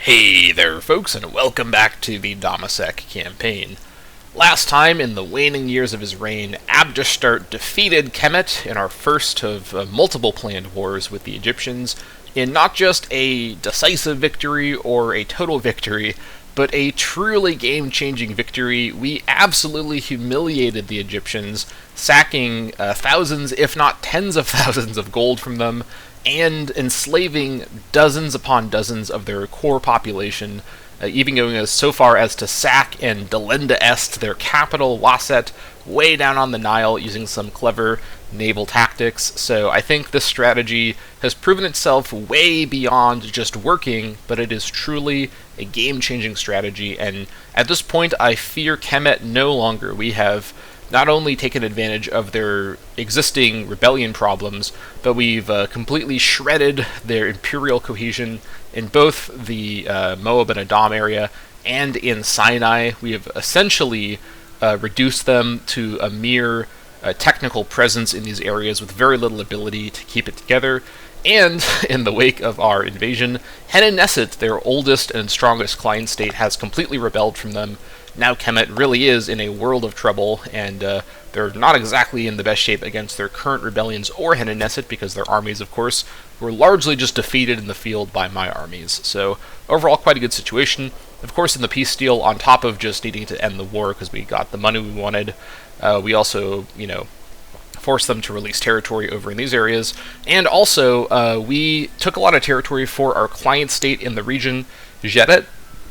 Hey there, folks, and welcome back to the Dammâseq Campaign. Last time, in the waning years of his reign, Abdestart defeated Kemet in our first of multiple planned wars with the Egyptians, in not just a decisive victory or a total victory, but a truly game-changing victory. We absolutely humiliated the Egyptians, sacking thousands, if not tens of thousands of gold from them, and enslaving dozens upon dozens of their core population, even going as so far as to sack and delenda est their capital, Waset, way down on the Nile using some clever naval tactics. So I think this strategy has proven itself way beyond just working, but it is truly a game-changing strategy, and at this point I fear Kemet no longer. We have not only taken advantage of their existing rebellion problems, but we've completely shredded their imperial cohesion in both the Moab and Edom area and in Sinai. We have essentially reduced them to a mere technical presence in these areas with very little ability to keep it together. And in the wake of our invasion, Henneneset, their oldest and strongest client state, has completely rebelled from them. Now Kemet really is in a world of trouble, and they're not exactly in the best shape against their current rebellions or Henneneset, because their armies, of course, were largely just defeated in the field by my armies. So overall, quite a good situation. Of course, in the peace deal, on top of just needing to end the war because we got the money we wanted, we also, forced them to release territory over in these areas, and also we took a lot of territory for our client state in the region, Jeret,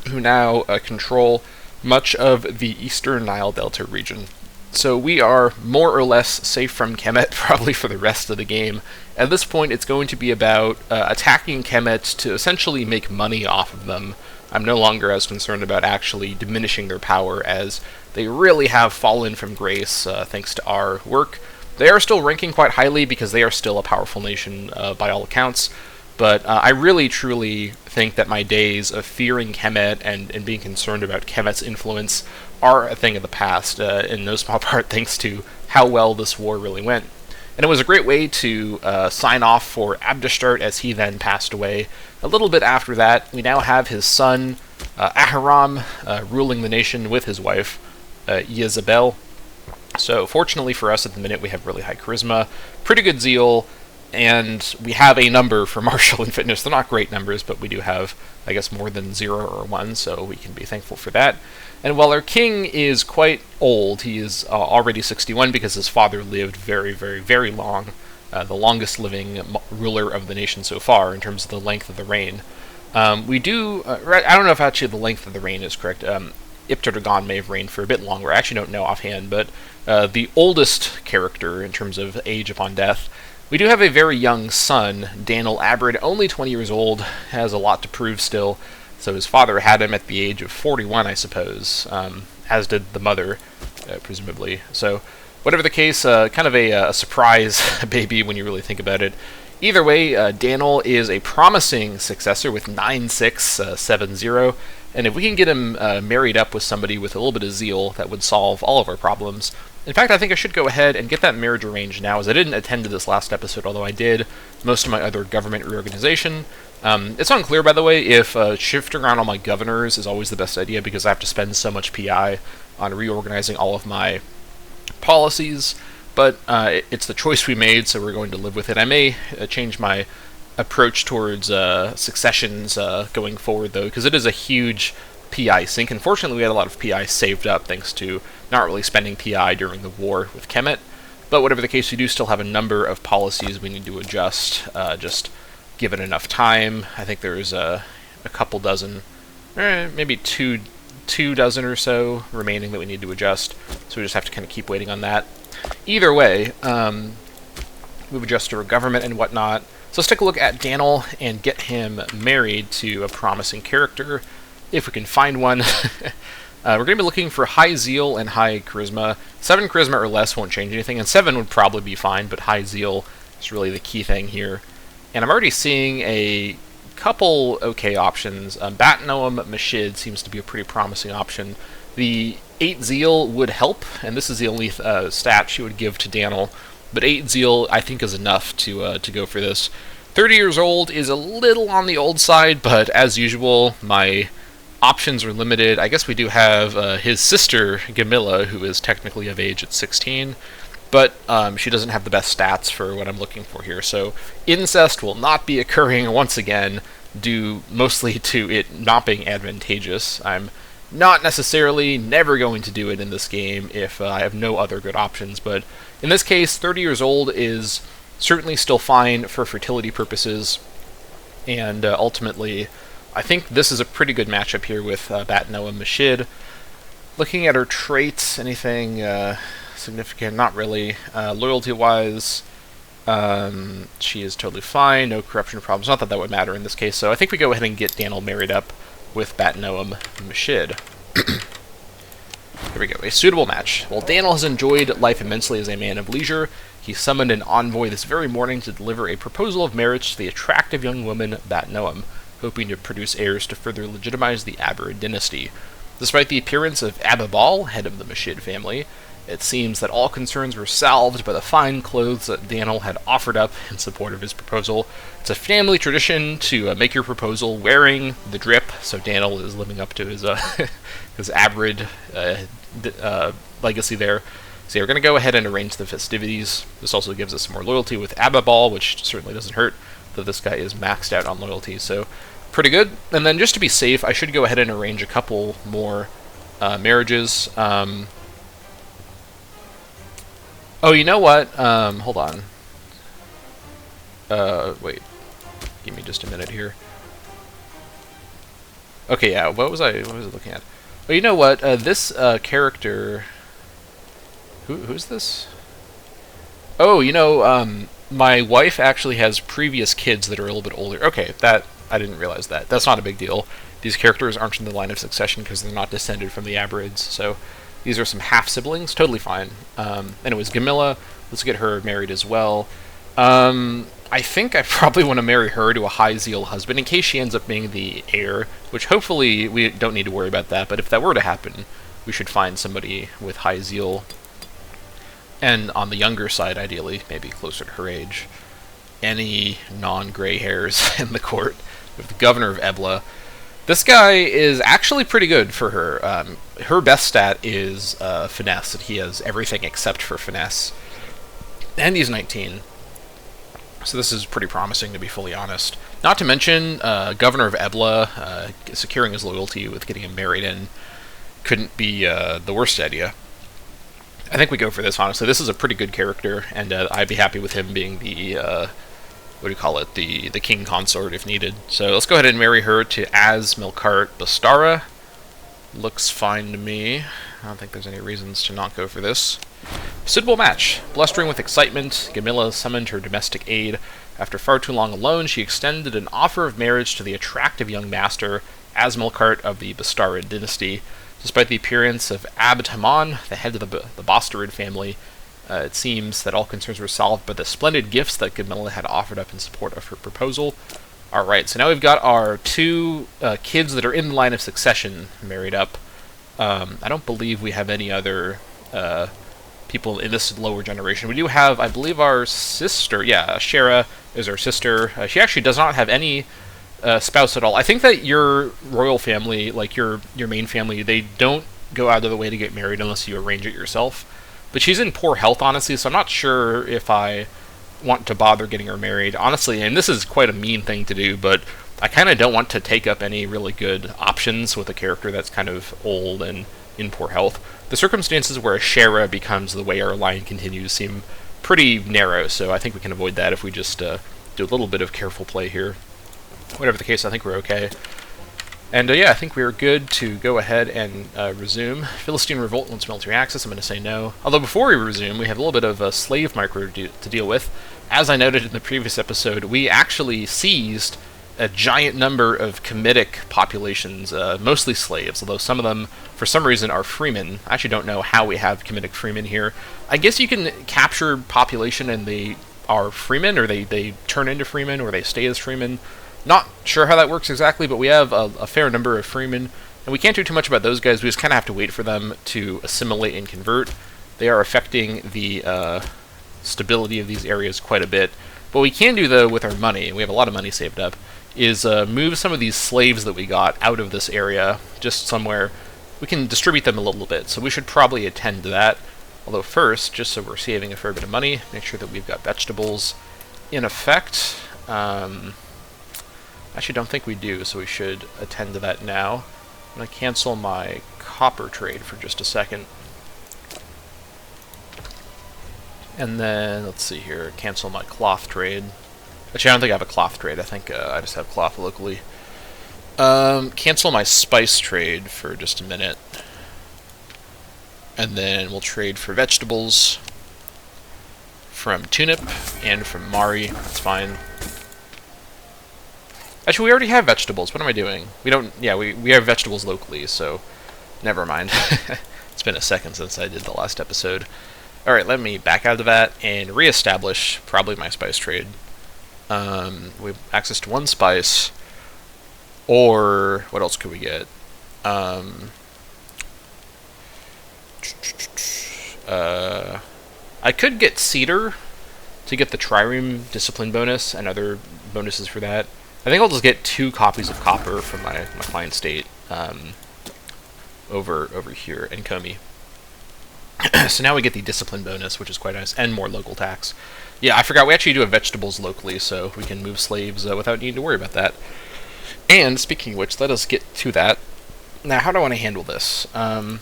who now control much of the eastern Nile Delta region. So we are more or less safe from Kemet, probably for the rest of the game. At this point, it's going to be about attacking Kemet to essentially make money off of them. I'm no longer as concerned about actually diminishing their power, as they really have fallen from grace thanks to our work. They are still ranking quite highly because they are still a powerful nation by all accounts, but I really truly think that my days of fearing Kemet and being concerned about Kemet's influence are a thing of the past, in no small part thanks to how well this war really went. And it was a great way to sign off for Abdestart as he then passed away. A little bit after that, we now have his son, Ahiram, ruling the nation with his wife, Jezebel. So fortunately for us at the minute, we have really high charisma, pretty good zeal, and we have a number for martial and fitness. They're not great numbers, but we do have, I guess, more than 0 or 1, so we can be thankful for that. And while our king is quite old, he is already 61 because his father lived very, very, very long, the longest living ruler of the nation so far in terms of the length of the reign. We do, I don't know if actually the length of the reign is correct. Imperator may have reigned for a bit longer. I actually don't know offhand, but the oldest character in terms of age upon death. We do have a very young son, Daniel Abrid, only 20 years old, has a lot to prove still. So his father had him at the age of 41, I suppose, as did the mother, presumably. So whatever the case, kind of a surprise baby when you really think about it. Either way, Daniel is a promising successor with 9670, and if we can get him married up with somebody with a little bit of zeal, that would solve all of our problems. In fact, I think I should go ahead and get that marriage arranged now, as I didn't attend to this last episode, although I did most of my other government reorganization. It's unclear, by the way, if shifting around all my governors is always the best idea, because I have to spend so much PI on reorganizing all of my policies, but it's the choice we made, so we're going to live with it. I may change my approach towards successions going forward, though, because it is a huge PI sink. Unfortunately, we had a lot of PI saved up thanks to not really spending PI during the war with Kemet, but whatever the case, we do still have a number of policies we need to adjust, just given enough time. I think there's a couple dozen, maybe two dozen or so remaining that we need to adjust, so we just have to kind of keep waiting on that. Either way, we've adjusted our government and whatnot. So let's take a look at Daniel and get him married to a promising character, if we can find one. We're going to be looking for high zeal and high charisma. 7 charisma or less won't change anything, and 7 would probably be fine, but high zeal is really the key thing here. And I'm already seeing a couple okay options. Batnoam Mashid seems to be a pretty promising option. The 8 zeal would help, and this is the only stat she would give to Daniel, but 8 zeal I think is enough to go for this. 30 years old is a little on the old side, but as usual, my options are limited. I guess we do have his sister, Gamilla, who is technically of age at 16, but she doesn't have the best stats for what I'm looking for here. So incest will not be occurring once again, due mostly to it not being advantageous. I'm not necessarily never going to do it in this game if I have no other good options, but in this case, 30 years old is certainly still fine for fertility purposes, and ultimately, I think this is a pretty good matchup here with Batnoa Mashid. Looking at her traits, anything significant? Not really. Loyalty-wise, she is totally fine, no corruption problems. Not that that would matter in this case, so I think we go ahead and get Daniel married up with Batnoa Mashid. Here we go, a suitable match. While Daniel has enjoyed life immensely as a man of leisure, he summoned an envoy this very morning to deliver a proposal of marriage to the attractive young woman Batnoa, hoping to produce heirs to further legitimize the Abarid dynasty. Despite the appearance of Ababal, head of the Mashid family, it seems that all concerns were salved by the fine clothes that Daniel had offered up in support of his proposal. It's a family tradition to make your proposal wearing the drip, so Daniel is living up to his his Abarid legacy there. So we're going to go ahead and arrange the festivities. This also gives us some more loyalty with Ababal, which certainly doesn't hurt, though this guy is maxed out on loyalty, so pretty good. And then just to be safe, I should go ahead and arrange a couple more marriages. Oh, you know what? Hold on. Wait. Give me just a minute here. Okay, yeah, what was I looking at? Oh, you know what? This character... Who's this? Oh, you know, my wife actually has previous kids that are a little bit older. Okay, I didn't realize that. That's not a big deal. These characters aren't in the line of succession because they're not descended from the Abarids, so these are some half-siblings, totally fine. And it was Gamilla. Let's get her married as well. I think I probably want to marry her to a high-zeal husband in case she ends up being the heir, which hopefully we don't need to worry about that, but if that were to happen, we should find somebody with high zeal. And on the younger side, ideally, maybe closer to her age. Any non-gray hairs in the court. With the governor of Ebla. This guy is actually pretty good for her. Her best stat is finesse, and he has everything except for finesse. And he's 19. So this is pretty promising, to be fully honest. Not to mention, governor of Ebla, securing his loyalty with getting him married in couldn't be the worst idea. I think we go for this, honestly. This is a pretty good character, and I'd be happy with him being the, what do you call it, the king consort if needed. So let's go ahead and marry her to Melkart Bastara. Looks fine to me. I don't think there's any reasons to not go for this. Suitable match. Blustering with excitement, Gamilla summoned her domestic aid. After far too long alone, she extended an offer of marriage to the attractive young master, Melkart of the Bastarid dynasty. Despite the appearance of Abd Haman, the head of the Bastarid family, it seems that all concerns were solved by the splendid gifts that Gamilla had offered up in support of her proposal. Alright, so now we've got our two kids that are in the line of succession married up. I don't believe we have any other people in this lower generation. We do have, I believe, our sister. Yeah, Shara is our sister. She actually does not have any spouse at all. I think that your royal family, like your main family, they don't go out of the way to get married unless you arrange it yourself. But she's in poor health, honestly, so I'm not sure if I want to bother getting her married. Honestly, and this is quite a mean thing to do, but I kind of don't want to take up any really good options with a character that's kind of old and in poor health. The circumstances where a Shara becomes the way our line continues seem pretty narrow, so I think we can avoid that if we just do a little bit of careful play here. Whatever the case, I think we're okay. And yeah, I think we're good to go ahead and resume. Philistine Revolt wants military access. I'm going to say no. Although before we resume, we have a little bit of a slave micro to deal with. As I noted in the previous episode, we actually seized a giant number of Kemitic populations, mostly slaves, although some of them, for some reason, are freemen. I actually don't know how we have Kemitic freemen here. I guess you can capture population and they are freemen, or they turn into freemen, or they stay as freemen. Not sure how that works exactly, but we have a fair number of freemen, and we can't do too much about those guys. We just kind of have to wait for them to assimilate and convert. They are affecting the stability of these areas quite a bit. What we can do, though, with our money, and we have a lot of money saved up, is move some of these slaves that we got out of this area, just somewhere. We can distribute them a little bit, so we should probably attend to that. Although first, just so we're saving a fair bit of money, make sure that we've got vegetables in effect. Actually, don't think we do, so we should attend to that now. I'm going to cancel my copper trade for just a second. And then, let's see here, cancel my cloth trade. Actually, I don't think I have a cloth trade. I think I just have cloth locally. Cancel my spice trade for just a minute. And then we'll trade for vegetables from Tunip and from Mari. That's fine. Actually, we already have vegetables. What am I doing? We don't... Yeah, we have vegetables locally, so... Never mind. It's been a second since I did the last episode. Alright, let me back out of that and reestablish probably my spice trade. We have access to 1 spice. Or... What else could we get? I could get cedar to get the trireme discipline bonus and other bonuses for that. I think I'll just get 2 copies of copper from my client state over here in Komi. So now we get the discipline bonus, which is quite nice, and more local tax. Yeah, I forgot, we actually do have vegetables locally, so we can move slaves without needing to worry about that. And, speaking of which, let us get to that. Now, how do I want to handle this? I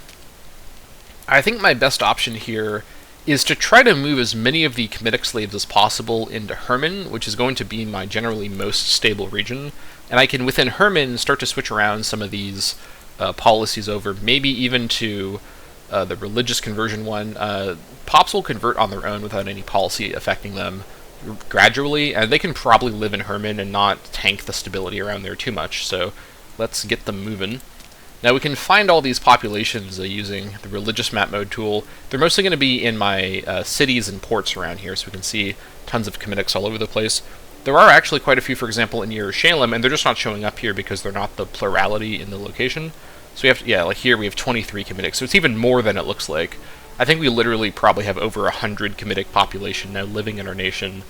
think my best option here is to try to move as many of the Comedic slaves as possible into Herman, which is going to be my generally most stable region. And I can, within Herman, start to switch around some of these policies over, maybe even to the religious conversion one. Pops will convert on their own without any policy affecting them gradually, and they can probably live in Herman and not tank the stability around there too much, so let's get them moving. Now we can find all these populations using the religious map mode tool. They're mostly going to be in my cities and ports around here, so we can see tons of Comedics all over the place. There are actually quite a few, for example, in Yerushalayim, and they're just not showing up here because they're not the plurality in the location. So we have, like here we have 23 Comedics, so it's even more than it looks like. I think we literally probably have over 100 Comedic population now living in our nation,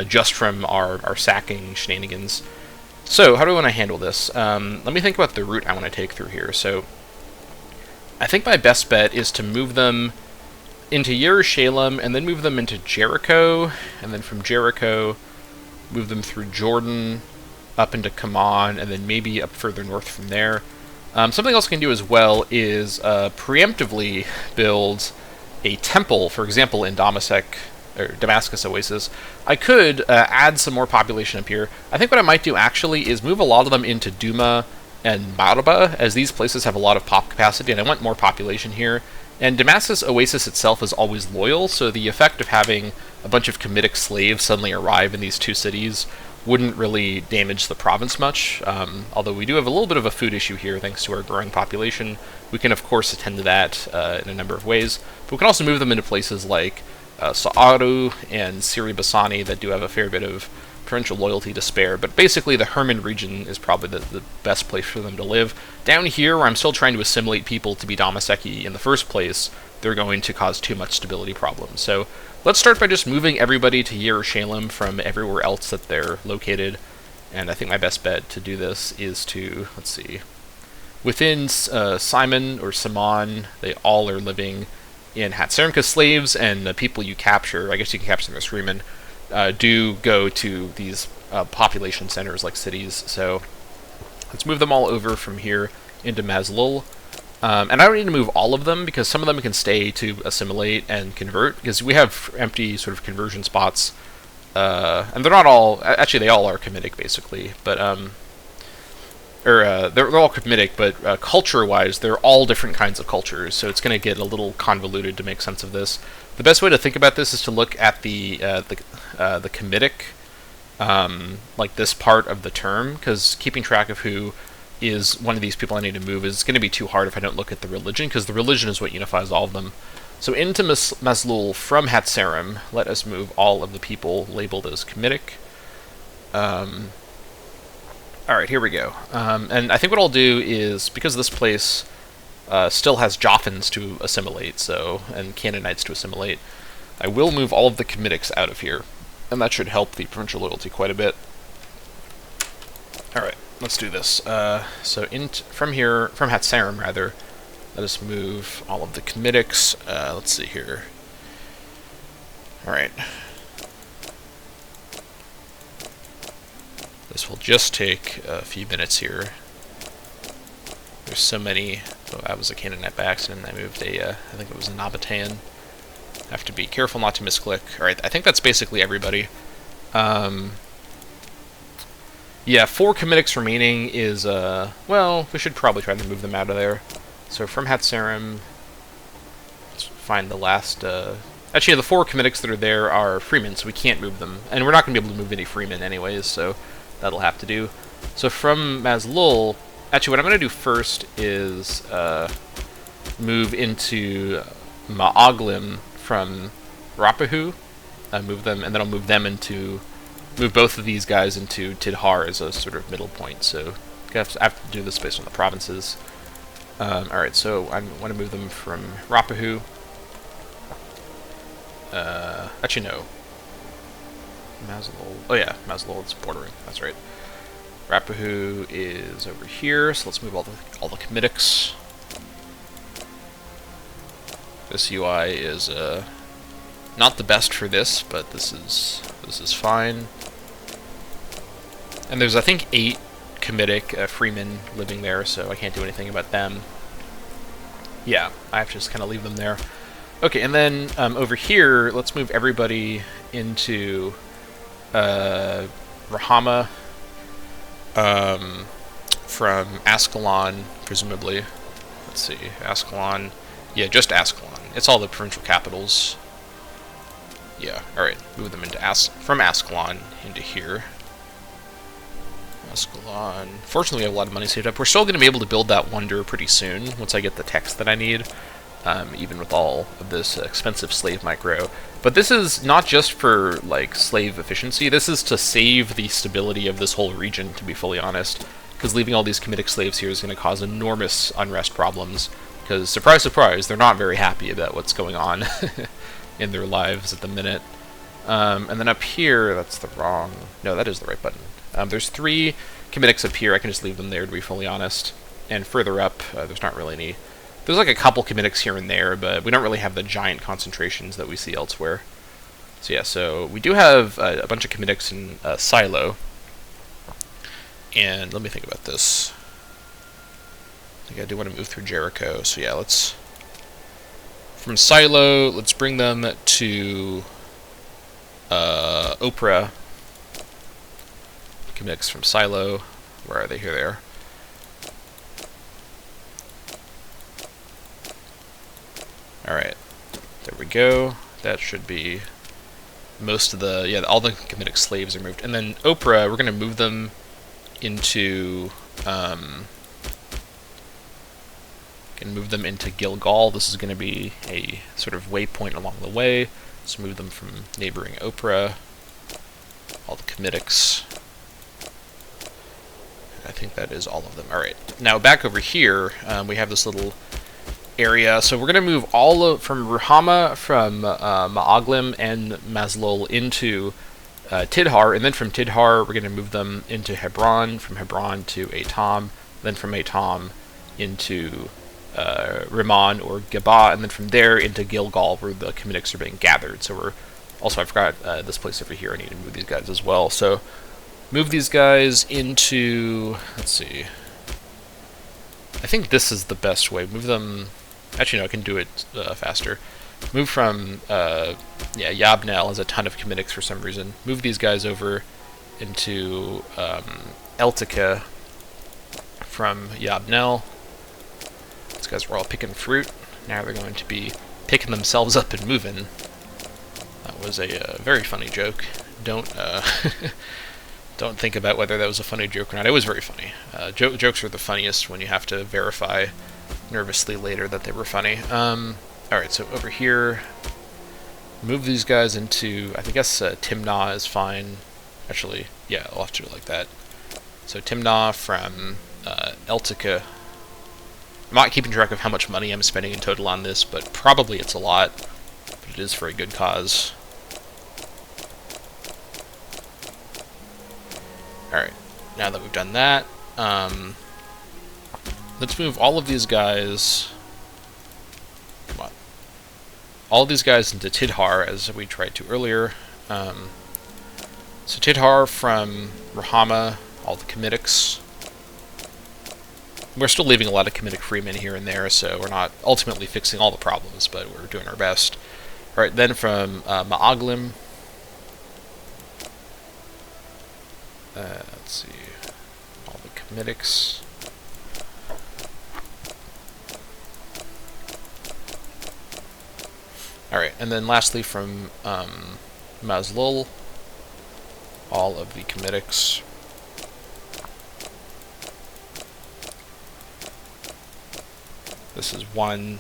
just from our sacking shenanigans. So, how do I want to handle this? Let me think about the route I want to take through here. So, I think my best bet is to move them into Yerushalayim, and then move them into Jericho, and then from Jericho, move them through Jordan, up into Kaman, and then maybe up further north from there. Something else I can do as well is preemptively build a temple, for example, in Damascus Oasis. I could add some more population up here. I think what I might do actually is move a lot of them into Duma and Maraba, as these places have a lot of pop capacity, and I want more population here. And Damascus Oasis itself is always loyal, so the effect of having a bunch of Comedic slaves suddenly arrive in these 2 cities wouldn't really damage the province much, although we do have a little bit of a food issue here thanks to our growing population. We can of course attend to that in a number of ways, but we can also move them into places like Sa'aru and Siri Basani that do have a fair bit of provincial loyalty to spare, but basically the Herman region is probably the best place for them to live. Down here, where I'm still trying to assimilate people to be Dammâseq in the first place, they're going to cause too much stability problems. So let's start by just moving everybody to Yerushalayim from everywhere else that they're located, and I think my best bet to do this is to, let's see, within Simon or Saman, they all are living in Hatzerim, because slaves and the people you capture, I guess you can capture them as freemen, do go to these population centers like cities. So let's move them all over from here into Maslul. And I don't need to move all of them, because some of them can stay to assimilate and convert, because we have empty sort of conversion spots. And they're not all, actually they all are Comedic basically, but they're all Comedic, but culture-wise, they're all different kinds of cultures, so it's going to get a little convoluted to make sense of this. The best way to think about this is to look at the Comedic, like this part of the term, because keeping track of who is one of these people I need to move is going to be too hard if I don't look at the religion, because the religion is what unifies all of them. So into Maslul from Hatzerim, let us move all of the people labeled as Comedic. Alright, here we go. And I think what I'll do is, because this place still has Jothans to assimilate, and Canaanites to assimilate, I will move all of the Comedics out of here. and that should help the provincial loyalty quite a bit. Alright, let's do this. So from here, from Hatsarim rather, let us move all of the comitics. Let's see here. Alright. This will just take a few minutes here. There's so many. Oh, that was a Canaanite by accident. I moved a, I think it was a Nabatean. Have to be careful not to misclick. Alright, I think that's basically everybody. Yeah, 4 comitics remaining is, well, we should probably try to move them out of there. So from Hatsarim, let's find the last, actually, the 4 comitics that are there are freemen, so we can't move them. And we're not going to be able to move any freemen anyways, so that'll have to do. So from Maslul, actually, what I'm going to do first is move into Ma'aglim from Rapahu, move them, and then I'll move them into, move both of these guys into Tidhar as a sort of middle point. So I have to do this based on the provinces. Alright, so I want to move them from Rapahu. Actually, no. Maslul. Oh yeah, Maslul, it's bordering. That's right. Rapahu is over here, so let's move all the comitics. This UI is not the best for this, but this is fine. And there's, I think, 8 commitic freemen living there, so I can't do anything about them. Yeah, I have to just kind of leave them there. Okay, and then over here, let's move everybody into Rahama from Ascalon, presumably. Let's see, Ascalon. Yeah, just Ascalon. It's all the provincial capitals. Yeah, alright. Move them into from Ascalon into here. Ascalon. Fortunately, we have a lot of money saved up. We're still going to be able to build that wonder pretty soon, once I get the text that I need, even with all of this expensive slave micro. But this is not just for, like, slave efficiency. This is to save the stability of this whole region, to be fully honest. Because leaving all these commitic slaves here is going to cause enormous unrest problems. Because, surprise, surprise, they're not very happy about what's going on in their lives at the minute. And then up here, that's the wrong... No, that is the right button. There's 3 comitics up here. I can just leave them there, to be fully honest. And further up, there's not really any... There's like a couple comitics here and there, but we don't really have the giant concentrations that we see elsewhere. So yeah, so we do have a bunch of comitics in Silo. And let me think about this. I think I do want to move through Jericho, so yeah, let's... From Silo, let's bring them to Oprah. Comitics from Silo. Where are they? Here they are. Alright, there we go. That should be most of the... Yeah, all the commitic slaves are moved. And then Oprah, we're going to move them into... Can move them into Gilgal. This is going to be a sort of waypoint along the way. Let's move them from neighboring Oprah. All the comitics. I think that is all of them. Alright, now back over here, we have this little area. So we're going to move all of, from Ruhama, from Ma'aglim and Maslul into Tidhar, and then from Tidhar we're going to move them into Hebron, from Hebron to Etam, then from Etam into Rimmon or Geba, and then from there into Gilgal, where the comitics are being gathered. So we're also, I forgot this place over here. I need to move these guys as well. So move these guys into, let's see, I think this is the best way. Move them, actually no, I can do it faster. Move from, yeah, Yabnel has a ton of comitics for some reason. Move these guys over into Eltica from Yabnel. These guys were all picking fruit. Now they're going to be picking themselves up and moving. That was a very funny joke. Don't don't think about whether that was a funny joke or not. It was very funny. Jokes are the funniest when you have to verify nervously later that they were funny. Alright, so over here, move these guys into, I guess Timnah is fine. Actually, yeah, I'll have to do it like that. So Timnah from Eltica. I'm not keeping track of how much money I'm spending in total on this, but probably it's a lot. But it is for a good cause. Alright, now that we've done that, let's move all of these guys... Come on. All of these guys into Tidhar, as we tried to earlier. So Tidhar from Rahama, all the Comitics. We're still leaving a lot of Comitic freemen here and there, so we're not ultimately fixing all the problems, but we're doing our best. Alright, then from Ma'aglim. Let's see. All the Comitics. Alright, and then lastly from Mazlul, all of the Comitics. This is one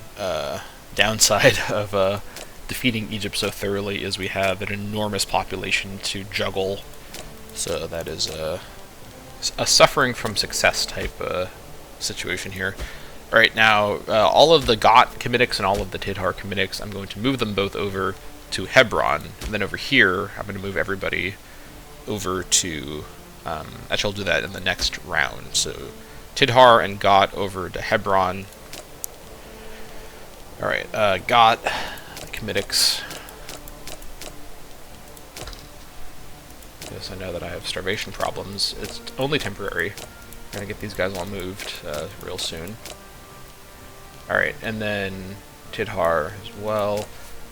downside of defeating Egypt so thoroughly, is we have an enormous population to juggle. So that is a suffering from success type situation here. Alright, now all of the Got Comitics and all of the Tidhar Comitics, I'm going to move them both over to Hebron. And then over here, I'm going to move everybody over to... actually, I'll do that in the next round. So Tidhar and Got over to Hebron. Alright, Got, the Comitics. Yes, I know that I have starvation problems. It's only temporary. I'm gonna get these guys all moved real soon. Alright, and then Tidhar as well.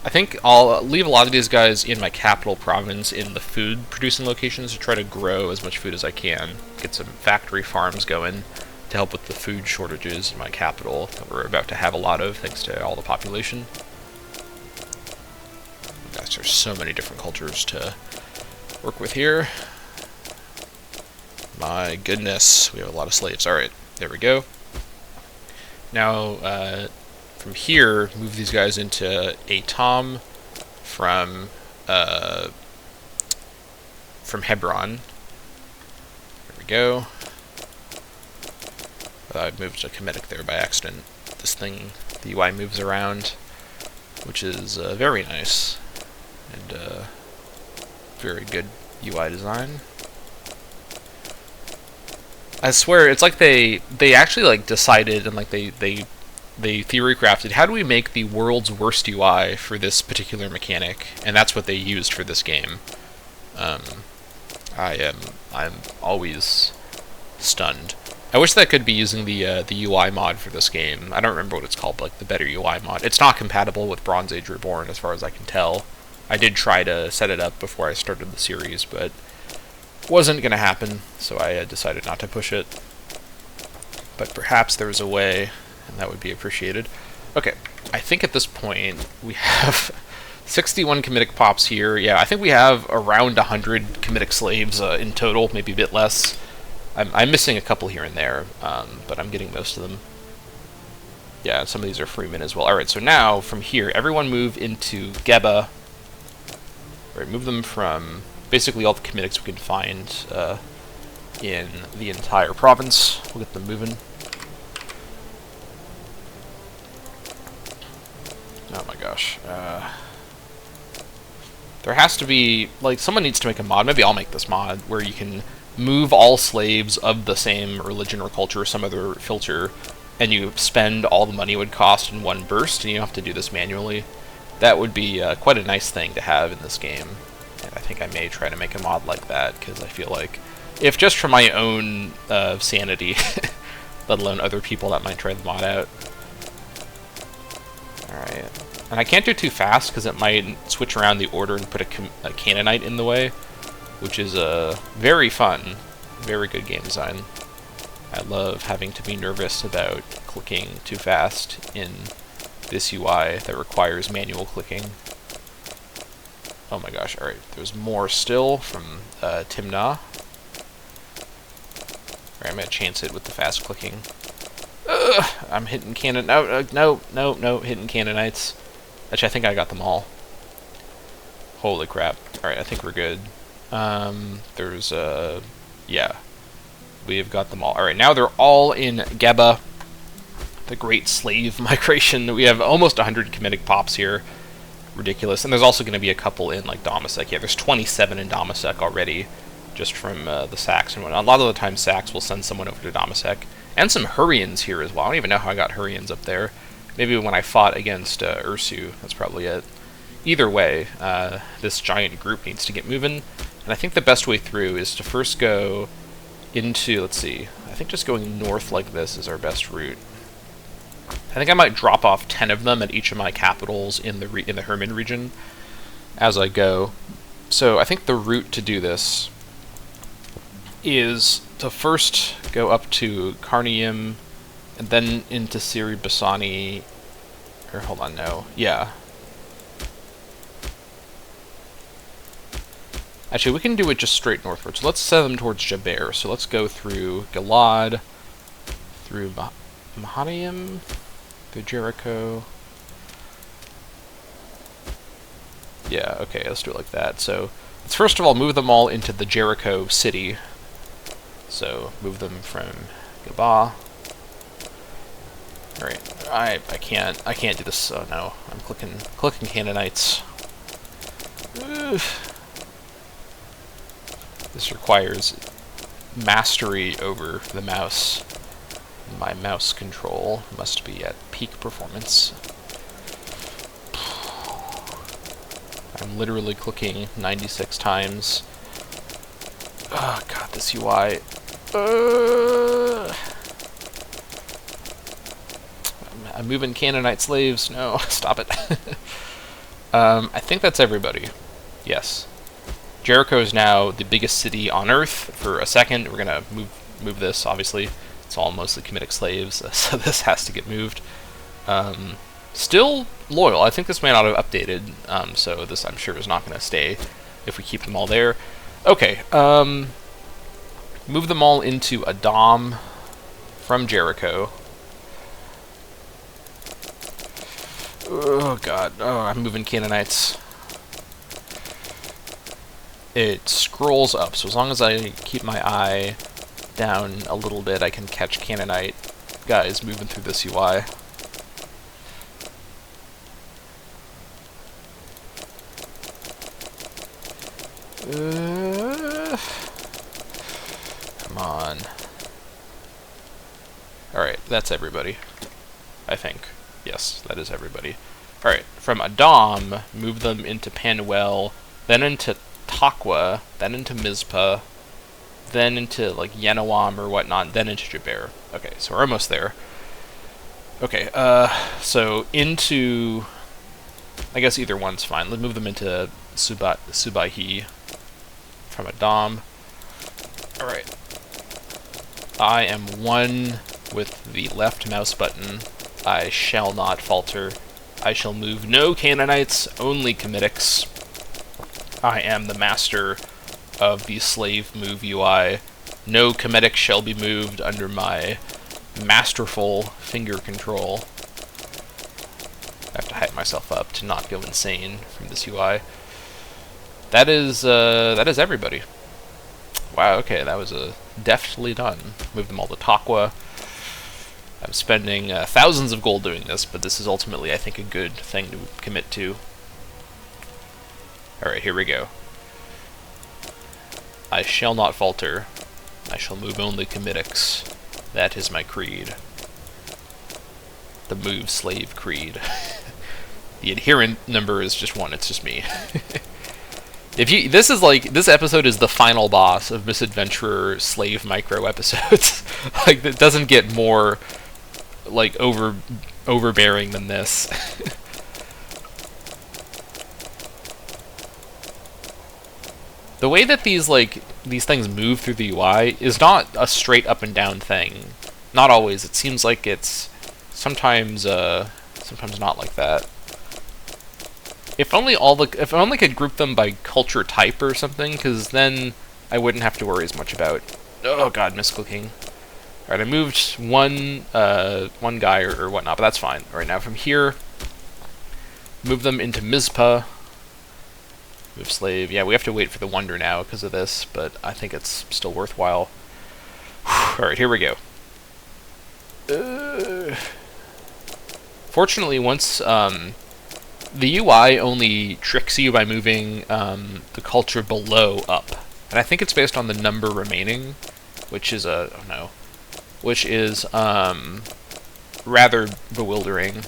I think I'll leave a lot of these guys in my capital province in the food producing locations to try to grow as much food as I can. Get some factory farms going to help with the food shortages in my capital that we're about to have a lot of thanks to all the population. Gosh, there's so many different cultures to work with here. My goodness, we have a lot of slaves. Alright, there we go. Now, from here, move these guys into Atom from Hebron. There we go. I moved a Comitic there by accident. This thing, the UI moves around, which is very nice and very good UI design. I swear, it's like they actually like decided and like they theory crafted, how do we make the world's worst UI for this particular mechanic, and that's what they used for this game. I'm always stunned. I wish that could be using the UI mod for this game. I don't remember what it's called, but like the better UI mod. It's not compatible with Bronze Age Reborn as far as I can tell. I did try to set it up before I started the series, but wasn't going to happen, so I decided not to push it. But perhaps there's a way, and that would be appreciated. Okay, I think at this point we have 61 Comitic pops here. Yeah, I think we have around 100 Comitic slaves in total, maybe a bit less. I'm missing a couple here and there, but I'm getting most of them. Yeah, some of these are freemen as well. Alright, so now, from here, everyone move into Geba. Alright, move them from basically all the Comitics we can find in the entire province. We'll get them moving. Oh my gosh. There has to be, like, someone needs to make a mod. Maybe I'll make this mod, where you can move all slaves of the same religion or culture or some other filter, and you spend all the money it would cost in one burst, and you don't have to do this manually. That would be quite a nice thing to have in this game. And I think I may try to make a mod like that, because I feel like, if just for my own sanity, let alone other people that might try the mod out. Alright. And I can't do it too fast, because it might switch around the order and put a Canaanite in the way, which is very fun. Very good game design. I love having to be nervous about clicking too fast in this UI that requires manual clicking. Oh my gosh, alright, there's more still from Timnah. Alright, I'm gonna chance it with the fast clicking. I'm hitting no, hitting Canaanites. Actually, I think I got them all. Holy crap. Alright, I think we're good. There's, yeah. We have got them all. Alright, now they're all in Geba, the great slave migration. We have almost 100 Comitic pops here. Ridiculous. And there's also going to be a couple in, like, Dammâseq. Yeah, there's 27 in Dammâseq already. just from the sacks and whatnot. A lot of the time sacks will send someone over to Dammâseq. And some Hurrians here as well. I don't even know how I got Hurrians up there. Maybe when I fought against Ursu, that's probably it. Either way, this giant group needs to get moving. And I think the best way through is to first go into, let's see, I think just going north like this is our best route. I think I might drop off 10 of them at each of my capitals in the Herman region as I go. So I think the route to do this is to first go up to Carnium and then into Siri Basani, or hold on, no, yeah. Actually, we can do it just straight northward. So let's send them towards Jaber. So let's go through Gilad, through Mahanaim, through Jericho. Yeah, okay, let's do it like that. So let's first of all move them all into the Jericho city. So move them from Gabah. Alright, I can't do this. Oh no, I'm clicking Canaanites. Oof. This requires mastery over the mouse. My mouse control must be at peak performance. I'm literally clicking 96 times. Oh god, this UI. I'm moving Canaanite slaves. No, stop it. I think that's everybody. Yes. Jericho is now the biggest city on Earth. For a second, we're gonna move this. Obviously, it's all mostly Kemetic slaves, so this has to get moved. Still loyal. I think this may not have updated, so this I'm sure is not gonna stay if we keep them all there. Okay. Move them all into Adam from Jericho. Oh god. Oh, I'm moving Canaanites. It scrolls up, so as long as I keep my eye down a little bit, I can catch Canaanite guys moving through this UI. Come on. Alright, that's everybody. I think. Yes, that is everybody. Alright, from Adam, move them into Panuel, then into Takwa, then into Mizpah, then into like Yenawam or whatnot, then into Jaber. Okay, so we're almost there. Okay, so into, I guess either one's fine. Let's move them into Subahi from Adam. Alright. I am one with the left mouse button. I shall not falter. I shall move no Canaanites, only Kemitics. I am the master of the slave move UI. No Kemetic shall be moved under my masterful finger control. I have to hype myself up to not go insane from this UI. That is everybody. Wow, okay, that was deftly done. Move them all to Takwa. I'm spending thousands of gold doing this, but this is ultimately, I think, a good thing to commit to. Alright, here we go. I shall not falter. I shall move only Kemitics. That is my creed. The move slave creed. The adherent number is just one, it's just me. This episode is the final boss of Misadventurer slave micro episodes. Like, it doesn't get more like overbearing than this. The way that these things move through the UI is not a straight up and down thing. Not always. It seems like it's sometimes not like that. If only I could group them by culture type or something, because then I wouldn't have to worry as much about. Oh god, misclicking. Alright, I moved one guy or whatnot, but that's fine. Alright, now from here, move them into Mizpah. Move slave. Yeah, we have to wait for the wonder now because of this, but I think it's still worthwhile. Alright, here we go. Fortunately, once the UI only tricks you by moving the culture below up. and I think it's based on the number remaining, which is rather bewildering.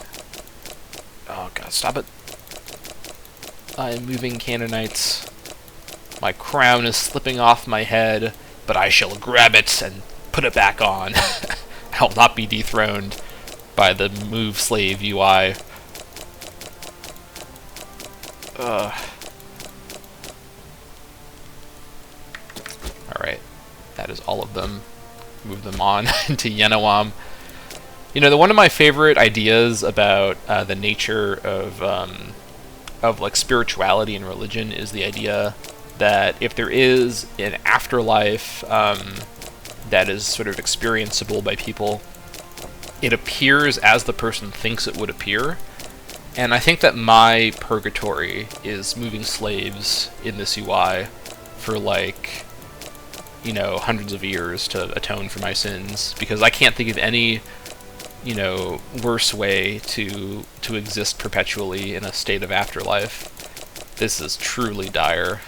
Oh god, stop it. I am moving Canaanites. My crown is slipping off my head, but I shall grab it and put it back on. I will not be dethroned by the move slave UI. Alright, that is all of them. Move them on into Yenawam. You know, one of my favorite ideas about the nature of like spirituality and religion is the idea that if there is an afterlife that is sort of experienceable by people, it appears as the person thinks it would appear. And I think that my purgatory is moving slaves in this UI for like, you know, hundreds of years to atone for my sins, because I can't think of any, you know, worse way to exist perpetually in a state of afterlife. This is truly dire.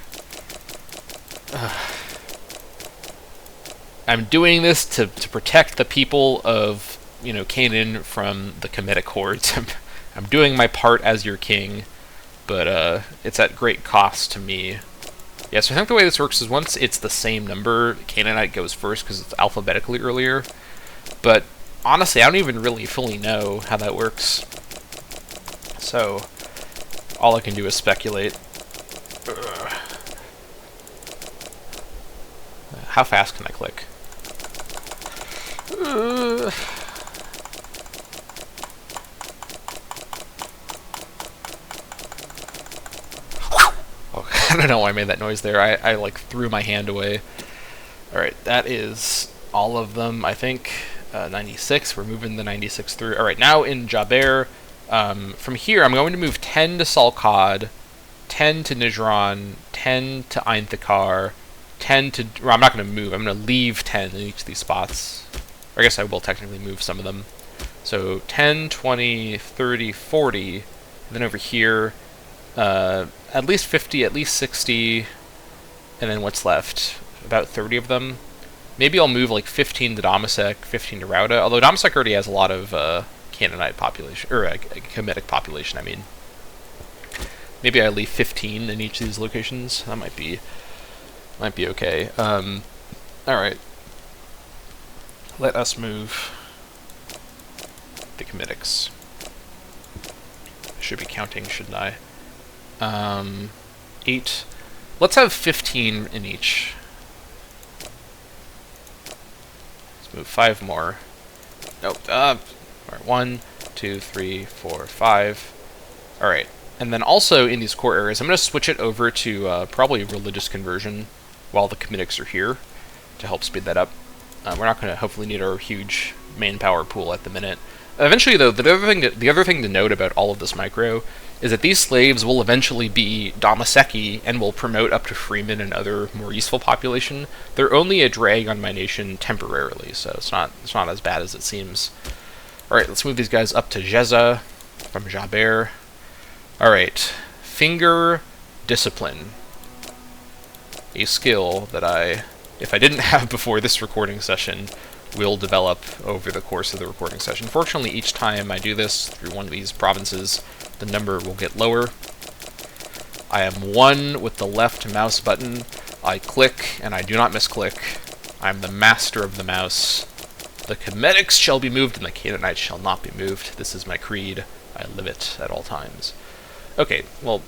I'm doing this to protect the people of, you know, Canaan from the Kemetic hordes. I'm doing my part as your king, but it's at great cost to me. Yeah, so I think the way this works is once it's the same number, Canaanite goes first because it's alphabetically earlier. But honestly, I don't even really fully know how that works. So all I can do is speculate. Ugh. How fast can I click? I don't know why I made that noise there. I like threw my hand away. Alright, that is all of them, I think. 96, we're moving the 96 through. Alright, now in Jaber, from here I'm going to move 10 to Salkad, 10 to Nijran, 10 to Ainthakar, 10 to... Well, I'm not going to move, I'm going to leave 10 in each of these spots. Or I guess I will technically move some of them. So 10, 20, 30, 40, and then over here, at least 50, at least 60, and then what's left? About 30 of them. Maybe I'll move like 15 to Dammâseq, 15 to Rauda, although Dammâseq already has a lot of Canaanite population, or Kemetic population, I mean. Maybe I leave 15 in each of these locations. That might be okay. Alright. Let us move the Kemetics. I should be counting, shouldn't I? 8. Let's have 15 in each. Let's move 5 more. Nope. Alright, 1, 2, 3, 4, 5. Alright. And then also in these core areas, I'm going to switch it over to probably religious conversion while the Kemetics are here to help speed that up. We're not going to hopefully need our huge manpower pool at the minute. Eventually, though, the other thing to note about all of this micro is that these slaves will eventually be Dammâseqi and will promote up to freemen and other more useful population. They're only a drag on my nation temporarily, so it's not as bad as it seems. Alright, let's move these guys up to Jeza from Jaber. Alright, Finger Discipline. A skill that if I didn't have before this recording session, will develop over the course of the recording session. Fortunately, each time I do this through one of these provinces, the number will get lower. I am 1 with the left mouse button. I click, and I do not misclick. I am the master of the mouse. The Kemetics shall be moved, and the Canaanites shall not be moved. This is my creed. I live it at all times. Okay, well,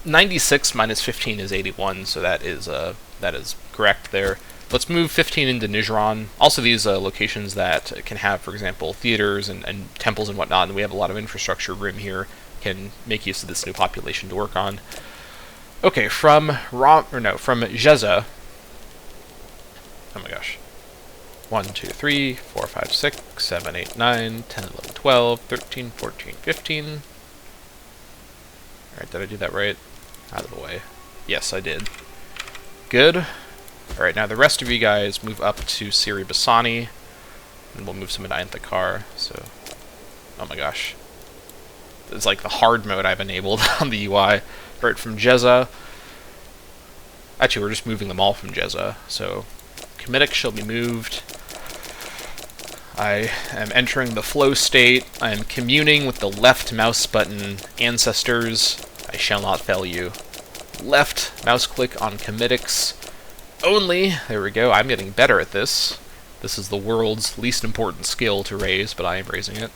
96 minus 15 is 81, so that is correct there. Let's move 15 into Nijran. Also, these locations that can have, for example, theaters and temples and whatnot, and we have a lot of infrastructure room here, can make use of this new population to work on. Okay, from Jeza. Oh my gosh. 1, 2, 3, 4, 5, 6, 7, 8, 9, 10, 11, 12, 13, 14, 15. Alright, did I do that right? Out of the way. Yes, I did. Good. Alright, now the rest of you guys move up to Siri Basani, and we'll move some into Ainthakar, so... Oh my gosh. It's like the hard mode I've enabled on the UI. Alright, from Jeza, Actually, we're just moving them all from Jezza. So, Comedic shall be moved. I am entering the flow state. I am communing with the left mouse button. Ancestors, I shall not fail you. Left mouse click on Comedics only. There we go. I'm getting better at this. This is the world's least important skill to raise, but I am raising it.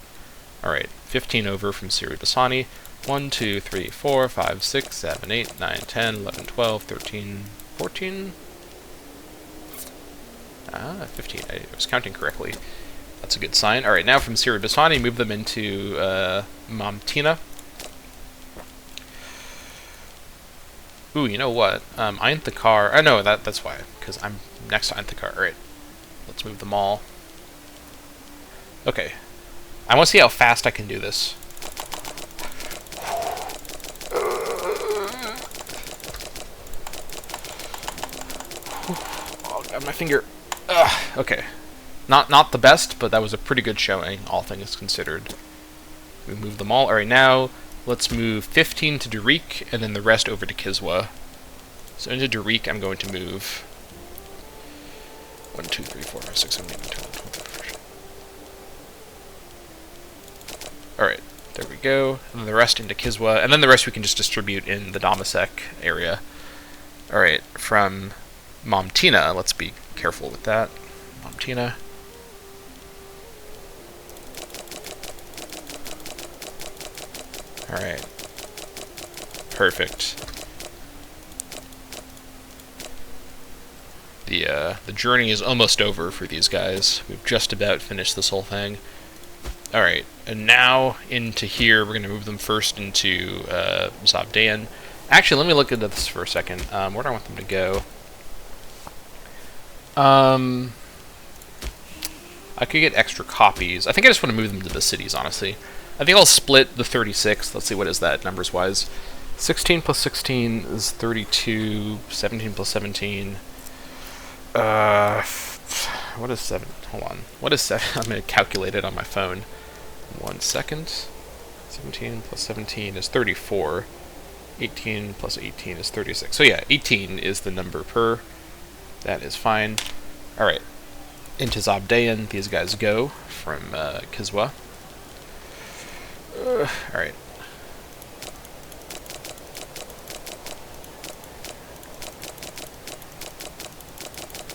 Alright, 15 over from Siri Basani. 1, 2, 3, 4, 5, 6, 7, 8, 9, 10, 11, 12, 13, 14. 15. I was counting correctly. That's a good sign. Alright, now from Siri Basani, move them into Mamtina. Ooh, you know what? Ainthakar. Oh, no, that's why. Because I'm next to Ainthakar. Alright. Let's move them all. Okay. I want to see how fast I can do this. Oh, got my finger. Okay. Not the best, but that was a pretty good showing, all things considered. We move them all. Alright, now let's move 15 to Darik, and then the rest over to Kiswa. So into Darik, I'm going to move 1, 2, 3, 4, 5, 6, 7, 8, 9, 10, 11, 12, 13. Alright, there we go. And then the rest into Kiswa, and then the rest we can just distribute in the Dammâseq area. Alright, from Mamtina, let's be careful with that. Mamtina. Alright. Perfect. The journey is almost over for these guys. We've just about finished this whole thing. Alright, and now into here, we're going to move them first into Zabdaean. Actually, let me look into this for a second. Where do I want them to go? I could get extra copies. I think I just want to move them to the cities, honestly. I think I'll split the 36. Let's see, what is that numbers-wise? 16 plus 16 is 32. 17 plus 17. What is 7? Hold on. What is 7? I'm going to calculate it on my phone. 1 second. 17 plus 17 is 34. 18 plus 18 is 36. So yeah, 18 is the number per. That is fine. Alright. Into Zabdaean, these guys go from Kiswa. Alright.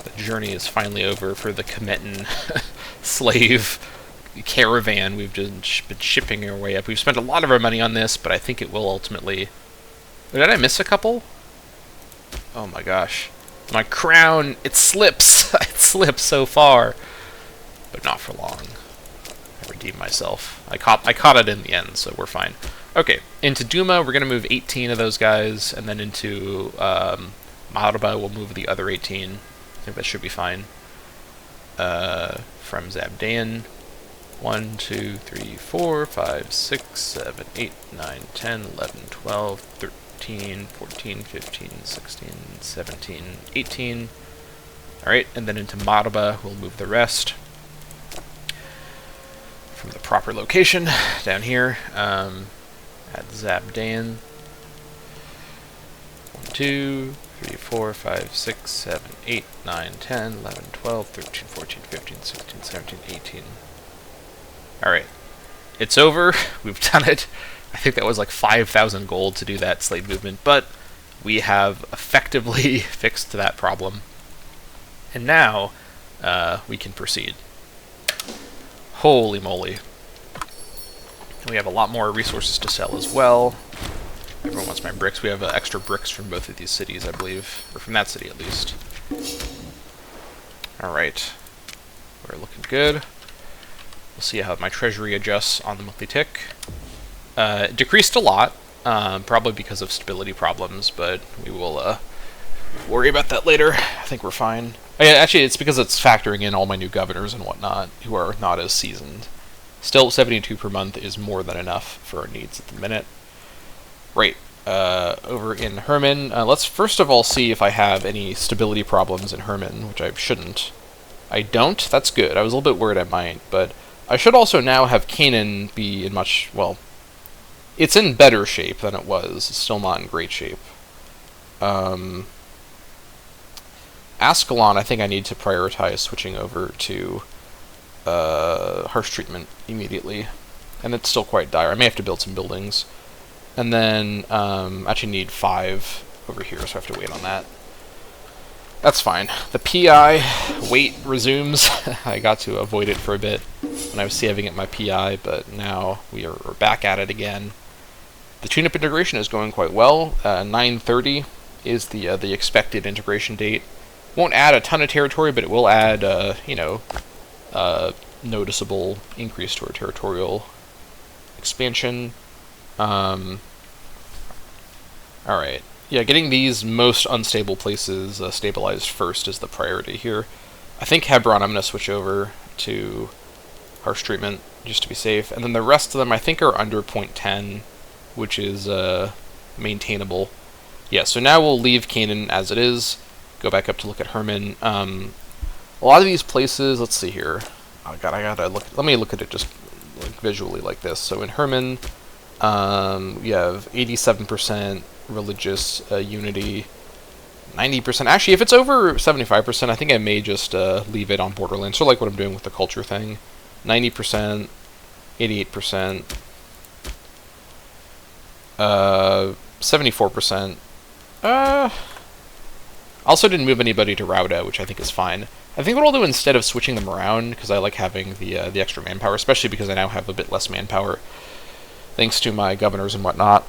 The journey is finally over for the Kemetan slave caravan. We've just been shipping our way up. We've spent a lot of our money on this, but I think it will ultimately... Did I miss a couple? Oh my gosh. My crown, it slips. It slips so far. But not for long. I redeemed myself. I caught it in the end, so we're fine. Okay, into Duma, we're going to move 18 of those guys, and then into Marba, we'll move the other 18. I think that should be fine. From Zabdaean, 1, 2, 3, 4, 5, 6, 7, 8, 9, 10, 11, 12, 13, 14, 15, 16, 17, 18. Alright, and then into Marba, we'll move the rest from the proper location down here at Zabdaean. 1, 2, 3, 4, 5, 6, 7, 8, 9, 10, 11, 12, 13, 14, 15, 16, 17, 18. Alright. It's over. We've done it. I think that was like 5,000 gold to do that slave movement, but we have effectively fixed that problem. And now we can proceed. Holy moly. We have a lot more resources to sell as well. Everyone wants my bricks. We have extra bricks from both of these cities, I believe. Or from that city, at least. Alright. We're looking good. We'll see how my treasury adjusts on the monthly tick. It decreased a lot, probably because of stability problems, but we will worry about that later. I think we're fine. Actually, it's because it's factoring in all my new governors and whatnot, who are not as seasoned. Still, 72 per month is more than enough for our needs at the minute. Right, over in Herman, let's first of all see if I have any stability problems in Herman, which I shouldn't. I don't? That's good. I was a little bit worried I might, but I should also now have Canaan be in much, well, it's in better shape than it was. It's still not in great shape. Ascalon, I think I need to prioritize switching over to harsh treatment immediately. And it's still quite dire. I may have to build some buildings. And then, actually need 5 over here, so I have to wait on that. That's fine. The PI wait resumes. I got to avoid it for a bit when I was saving at my PI, but now we're back at it again. The tune-up integration is going quite well. 9:30 is the expected integration date. Won't add a ton of territory, but it will add, noticeable increase to our territorial expansion. Alright. Yeah, getting these most unstable places stabilized first is the priority here. I think Hebron I'm going to switch over to harsh treatment, just to be safe. And then the rest of them I think are under 0.10, which is maintainable. Yeah, so now we'll leave Canaan as it is. Go back up to look at Herman. A lot of these places, let's see here. Oh god, I gotta look. Let me look at it just like visually like this. So in Herman, you have 87% religious unity, 90%. Actually, if it's over 75%, I think I may just leave it on Borderlands. So like what I'm doing with the culture thing. 90%, 88%, 74%. Also didn't move anybody to Rauda, which I think is fine. I think what I'll do instead of switching them around, because I like having the extra manpower, especially because I now have a bit less manpower, thanks to my governors and whatnot.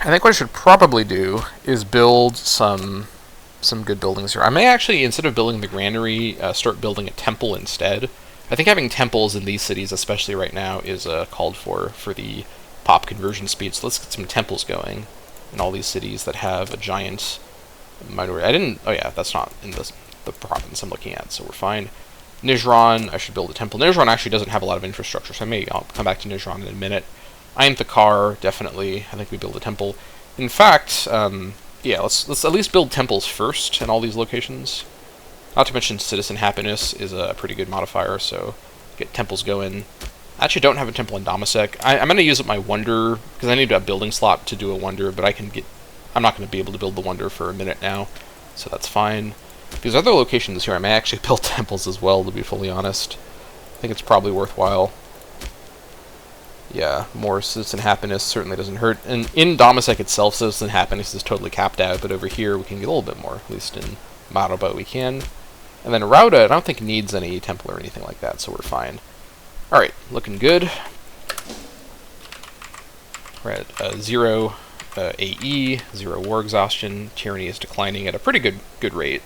I think what I should probably do is build some good buildings here. I may actually, instead of building the granary, start building a temple instead. I think having temples in these cities, especially right now, is called for the pop conversion speed. So let's get some temples going in all these cities that have a giant minority. Oh yeah, that's not in the province I'm looking at, so we're fine. Nijran, I should build a temple. Nijran actually doesn't have a lot of infrastructure, so I'll come back to Nijran in a minute. Ayn Thakar, definitely, I think we build a temple. In fact, yeah, let's at least build temples first in all these locations. Not to mention citizen happiness is a pretty good modifier, so get temples going. I actually don't have a temple in Dammâseq. I'm going to use up my wonder, because I need a building slot to do a wonder, but I'm not going to be able to build the wonder for a minute now, so that's fine. These other locations here, I may actually build temples as well, to be fully honest. I think it's probably worthwhile. Yeah, more citizen happiness certainly doesn't hurt. And in Dammâseq itself, citizen happiness is totally capped out, but over here we can get a little bit more, at least in Marabot we can. And then Rauda, I don't think needs any temple or anything like that, so we're fine. Alright, looking good. We're at 0 AE, 0 war exhaustion. Tyranny is declining at a pretty good rate,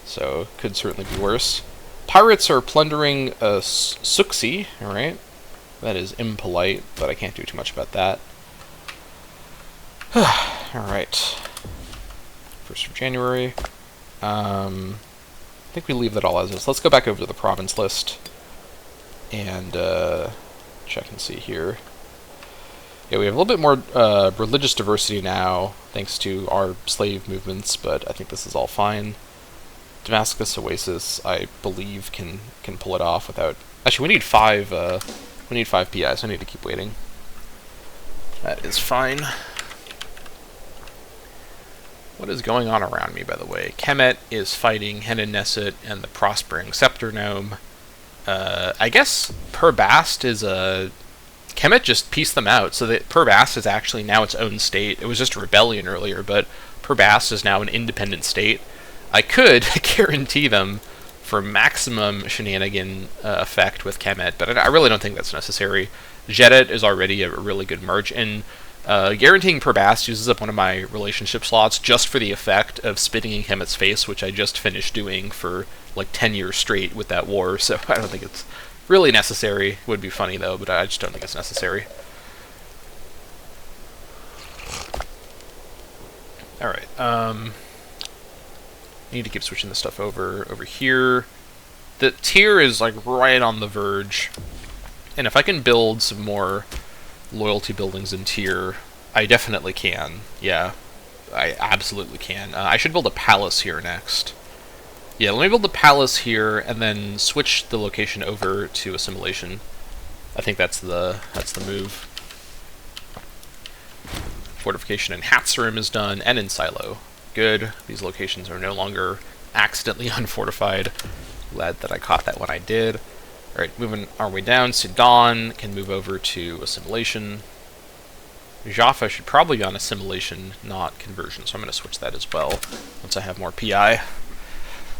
so could certainly be worse. Pirates are plundering Suxi, alright. That is impolite, but I can't do too much about that. Alright. 1st of January. I think we leave that all as is. Let's go back over to the province list and check and see here. Yeah, we have a little bit more religious diversity now, thanks to our slave movements, but I think this is all fine. Damascus Oasis, I believe, can pull it off without... Actually, we need 5... we need 5 PIs, so I need to keep waiting. That is fine. What is going on around me, by the way? Kemet is fighting Henneneset and the Prospering Scepter Gnome. I guess Perbast is a... Kemet just pieced them out, so that Perbast is actually now its own state. It was just a rebellion earlier, but Perbast is now an independent state. I could guarantee them for maximum shenanigan effect with Kemet, but I really don't think that's necessary. Jedit is already a really good merge, and guaranteeing Perbast uses up one of my relationship slots just for the effect of spitting in Kemet's face, which I just finished doing for like 10 years straight with that war, so I don't think it's really necessary. Would be funny though, but I just don't think it's necessary. Alright, need to keep switching this stuff over here. The tier is like right on the verge, and if I can build some more loyalty buildings in tier, I definitely can. Yeah, I absolutely can. I should build a palace here next. Yeah, let me build the palace here, and then switch the location over to assimilation. I think that's the move. Fortification in Hatzerim is done, and in Silo. Good. These locations are no longer accidentally unfortified. Glad that I caught that when I did. Alright, moving our way down. Sudan can move over to assimilation. Jaffa should probably be on assimilation, not conversion, so I'm going to switch that as well once I have more PI.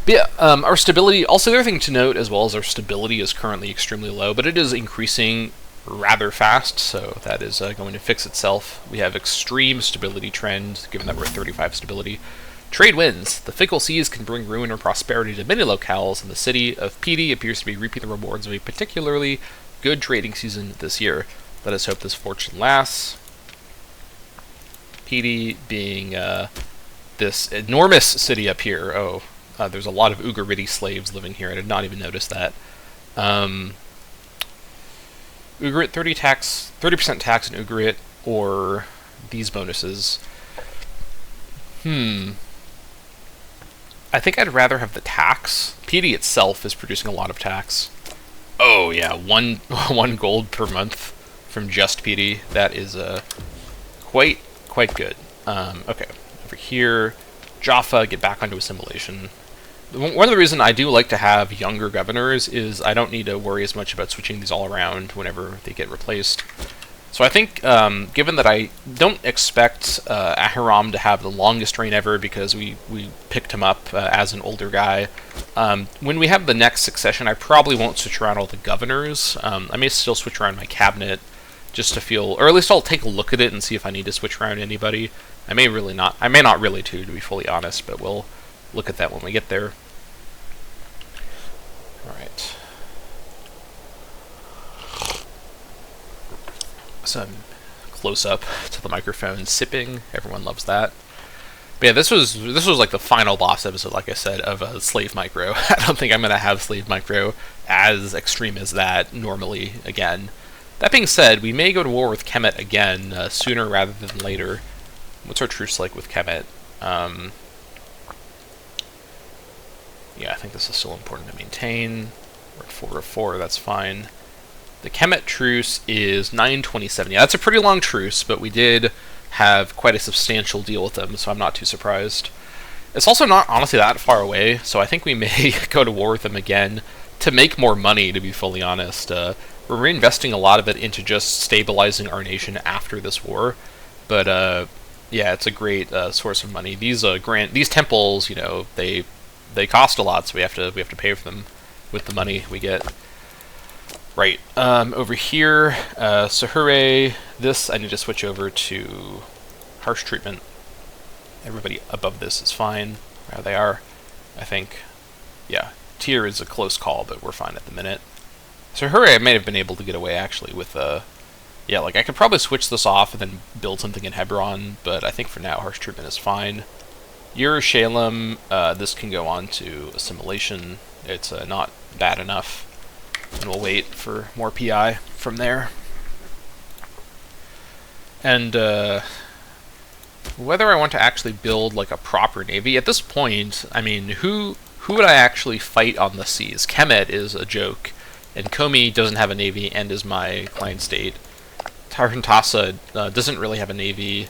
But yeah, our stability, also the other thing to note as well is our stability is currently extremely low, but it is increasing rather fast, so that is going to fix itself. We have extreme stability trend, given that we're at 35 stability. Trade wins. The fickle seas can bring ruin or prosperity to many locales, and the city of PD appears to be reaping the rewards of a particularly good trading season this year. Let us hope this fortune lasts. PD being this enormous city up here. Oh, there's a lot of Ugariti slaves living here. I did not even notice that. Ugarit 30% tax in Ugarit, or these bonuses. I think I'd rather have the tax. PD itself is producing a lot of tax. Oh yeah, one gold per month from just PD. That is quite good. Okay, over here, Jaffa, get back onto assimilation. One of the reasons I do like to have younger governors is I don't need to worry as much about switching these all around whenever they get replaced. So I think, given that I don't expect Ahiram to have the longest reign ever because we picked him up as an older guy, when we have the next succession, I probably won't switch around all the governors. I may still switch around my cabinet just to feel, or at least I'll take a look at it and see if I need to switch around anybody. I may not really to be fully honest, but we'll look at that when we get there. Alright. Some close up to the microphone sipping. Everyone loves that. But yeah, this was like the final boss episode, like I said, of Slave Micro. I don't think I'm gonna have Slave Micro as extreme as that normally again. That being said, we may go to war with Kemet again sooner rather than later. What's our truce like with Kemet? Yeah, I think this is still important to maintain. We're at 4 of 4, that's fine. The Kemet truce is 927. Yeah, that's a pretty long truce, but we did have quite a substantial deal with them, so I'm not too surprised. It's also not honestly that far away, so I think we may go to war with them again to make more money, to be fully honest. We're reinvesting a lot of it into just stabilizing our nation after this war, but yeah, it's a great source of money. These temples, you know, they cost a lot, so we have to pay for them with the money we get. Right, over here, Sahure, this I need to switch over to harsh treatment. Everybody above this is fine. There they are, I think. Yeah, tier is a close call, but we're fine at the minute. Sahure, I may have been able to get away actually with yeah, like I could probably switch this off and then build something in Hebron, but I think for now harsh treatment is fine. Yerushalayim, this can go on to assimilation. It's not bad enough. And we'll wait for more PI from there. And whether I want to actually build like a proper navy at this point, I mean, who would I actually fight on the seas? Kemet is a joke, and Komi doesn't have a navy and is my client state. Tarhantasa doesn't really have a navy.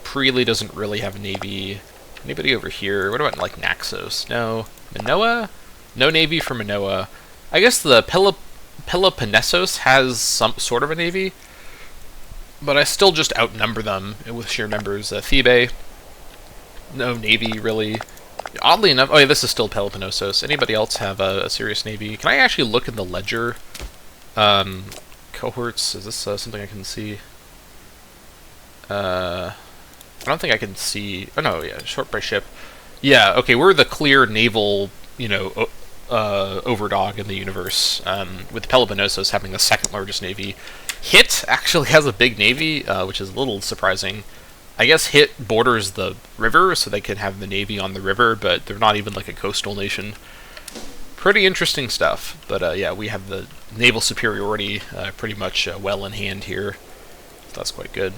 Preely doesn't really have a navy. Anybody over here? What about like Naxos? No. Manoa? No navy for Manoa. I guess the Peloponnesos has some sort of a navy, but I still just outnumber them with sheer numbers. Thebe, no navy really. Oddly enough, oh yeah, this is still Peloponnesos. Anybody else have a serious navy? Can I actually look in the ledger? Cohorts, is this something I can see? I don't think I can see. Oh no, yeah, short by ship. Yeah, okay, we're the clear naval, you know, overdog in the universe, with Peloponnesos having the second largest navy. Hit actually has a big navy, which is a little surprising. I guess Hit borders the river, so they can have the navy on the river, but they're not even like a coastal nation. Pretty interesting stuff, but yeah, we have the naval superiority pretty much well in hand here. So that's quite good.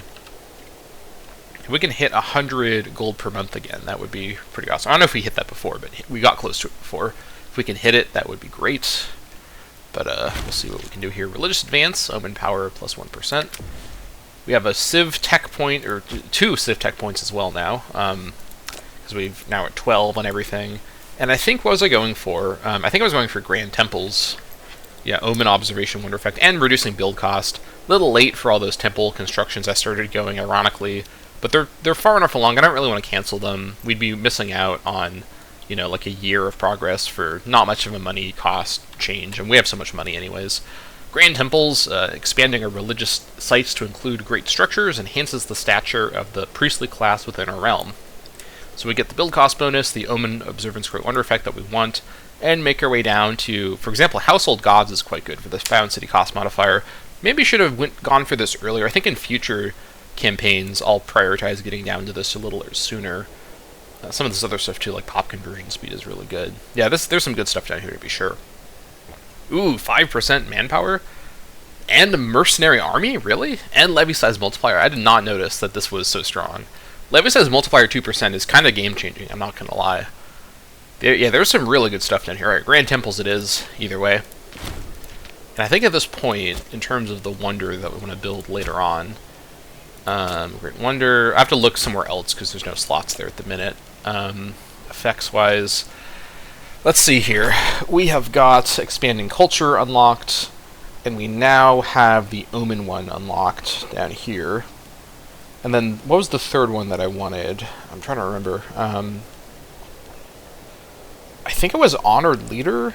If we can hit 100 gold per month again, that would be pretty awesome. I don't know if we hit that before, but we got close to it before. If we can hit it, that would be great. But we'll see what we can do here. Religious Advance, Omen Power plus 1%. We have a Civ Tech point, or 2 Civ Tech points as well now. because we've now at 12 on everything. And I think what was I going for? I think I was going for Grand Temples. Yeah, Omen, Observation, Wonder Effect, and reducing build cost. A little late for all those temple constructions I started going, ironically. But they're far enough along, I don't really want to cancel them. We'd be missing out on, like a year of progress for not much of a money cost change, and we have so much money anyways. Grand Temples, expanding our religious sites to include great structures, enhances the stature of the priestly class within our realm. So we get the build cost bonus, the Omen, Observance, Great Wonder effect that we want, and make our way down to, for example, Household Gods is quite good for this Found City cost modifier. Maybe should have gone for this earlier. I think in future campaigns I'll prioritize getting down to this a little sooner. Some of this other stuff too, like pop conversion speed, is really good. Yeah, there's some good stuff down here to be sure. Ooh, 5% manpower? And a mercenary army? Really? And levy size multiplier. I did not notice that this was so strong. Levy size multiplier 2% is kind of game changing, I'm not going to lie. Yeah, there's some really good stuff down here. Alright, Grand Temples it is, either way. And I think at this point, in terms of the wonder that we want to build later on, Great Wonder, I have to look somewhere else because there's no slots there at the minute. Effects-wise, let's see here. We have got Expanding Culture unlocked, and we now have the Omen one unlocked down here. And then, what was the third one that I wanted? I'm trying to remember. I think it was Honored Leader.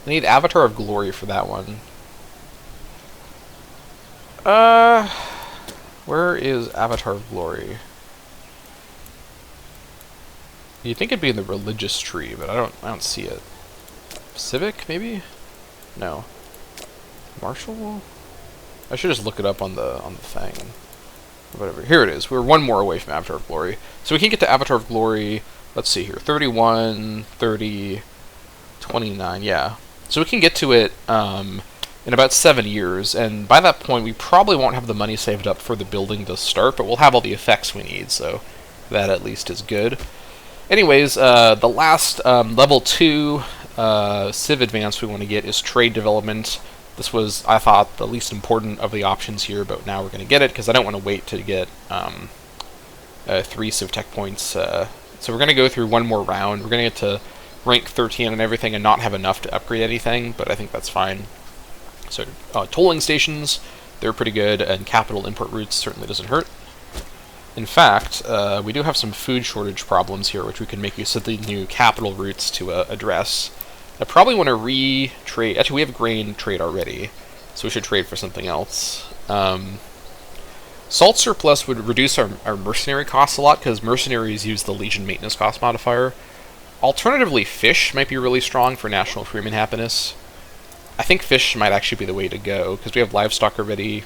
I need Avatar of Glory for that one. Where is Avatar of Glory? You'd think it'd be in the religious tree, but I don't see it. Civic, maybe? No. Martial? I should just look it up on the thing. Whatever. Here it is. We're one more away from Avatar of Glory. So we can get to Avatar of Glory, let's see here, 31, 30, 29, yeah. So we can get to it in about 7 years, and by that point we probably won't have the money saved up for the building to start, but we'll have all the effects we need, so that at least is good. Anyways, the last level 2 Civ Advance we want to get is Trade Development. This was, I thought, the least important of the options here, but now we're going to get it, because I don't want to wait to get 3 Civ Tech points. So we're going to go through one more round. We're going to get to rank 13 and everything and not have enough to upgrade anything, but I think that's fine. So tolling stations, they're pretty good, and capital import routes certainly doesn't hurt. In fact, we do have some food shortage problems here, which we can make use of the new capital routes to address. I probably want to re-trade. Actually, we have grain trade already, so we should trade for something else. Salt surplus would reduce our mercenary costs a lot, because mercenaries use the Legion maintenance cost modifier. Alternatively, fish might be really strong for national freeman happiness. I think fish might actually be the way to go, because we have livestock already.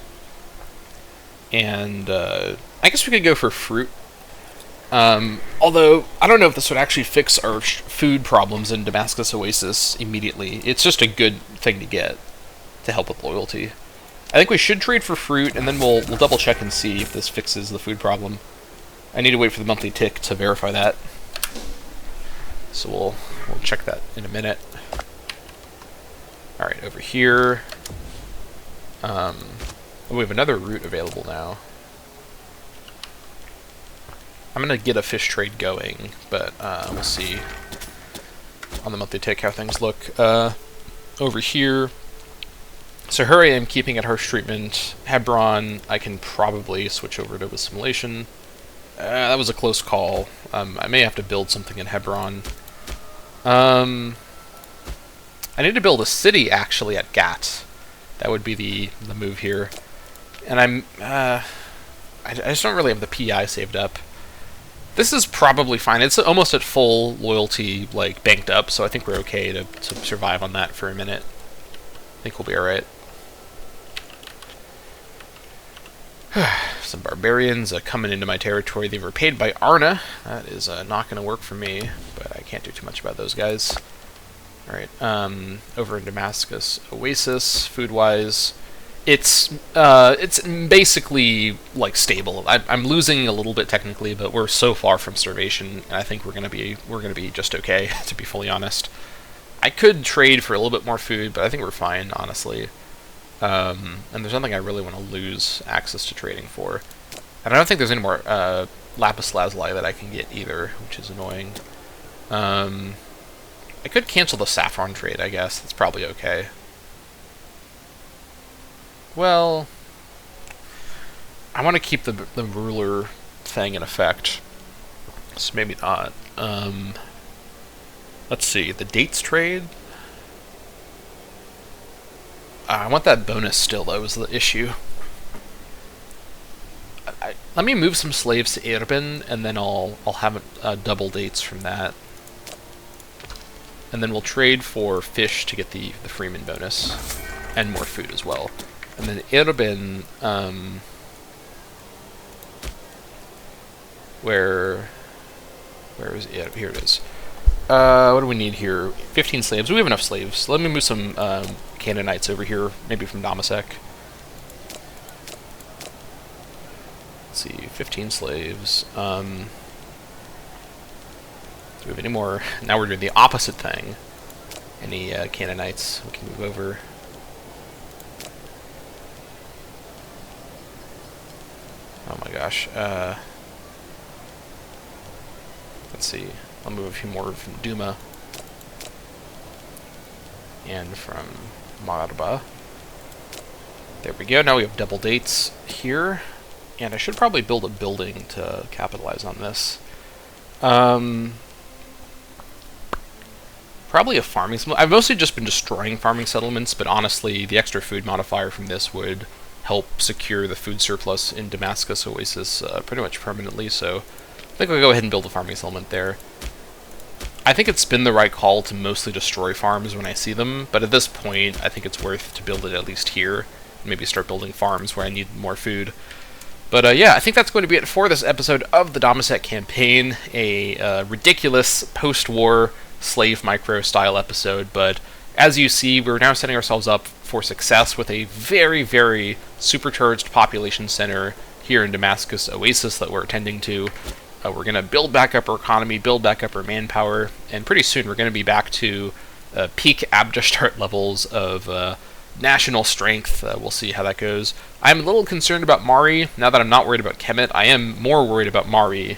And I guess we could go for fruit. Although, I don't know if this would actually fix our food problems in Damascus Oasis immediately. It's just a good thing to get to help with loyalty. I think we should trade for fruit, and then we'll double check and see if this fixes the food problem. I need to wait for the monthly tick to verify that. So we'll check that in a minute. Alright, over here. We have another route available now. I'm going to get a fish trade going, but we'll see on the monthly tick how things look. Over here, so here I am keeping at harsh treatment. Hebron, I can probably switch over to assimilation. That was a close call. I may have to build something in Hebron. I need to build a city, actually, at Gat. That would be the move here. And I just don't really have the PI saved up. This is probably fine. It's almost at full loyalty, like, banked up, so I think we're okay to survive on that for a minute. I think we'll be alright. Some barbarians coming into my territory. They were paid by Arna. That is not going to work for me, but I can't do too much about those guys. Alright, over in Damascus Oasis, food-wise, it's basically, like, stable. I'm losing a little bit technically, but we're so far from starvation, and I think we're gonna be just okay, to be fully honest. I could trade for a little bit more food, but I think we're fine, honestly. And there's nothing I really want to lose access to trading for. And I don't think there's any more lapis lazuli that I can get either, which is annoying. I could cancel the saffron trade, I guess. That's probably okay. Well, I want to keep the ruler thing in effect, so maybe not. Let's see, the dates trade. I want that bonus still, though, is the issue. Let me move some slaves to Irben, and then I'll have double dates from that. And then we'll trade for fish to get the freeman bonus, and more food as well. And then Irben, where is it? Here it is. What do we need here? 15 slaves. We have enough slaves. Let me move some Canaanites over here, maybe from Dammâseq. Let's see, 15 slaves. Do we have any more? Now we're doing the opposite thing. Any Canaanites we can move over. Oh my gosh. Let's see. I'll move a few more from Duma. And from Marba. There we go. Now we have double dates here. And I should probably build a building to capitalize on this. Probably a farming settlement. I've mostly just been destroying farming settlements, but honestly, the extra food modifier from this would help secure the food surplus in Damascus Oasis pretty much permanently, so I think we'll go ahead and build a farming settlement there. I think it's been the right call to mostly destroy farms when I see them, but at this point, I think it's worth to build it at least here, and maybe start building farms where I need more food. But yeah, I think that's going to be it for this episode of the Dammâseq Campaign, a ridiculous post-war slave micro style episode, but as you see, we're now setting ourselves up for success with a very, very supercharged population center here in Damascus Oasis that we're attending to. We're going to build back up our economy, build back up our manpower, and pretty soon we're going to be back to peak Abjastart levels of national strength. We'll see how that goes. I'm a little concerned about Mari. Now that I'm not worried about Kemet, I am more worried about Mari.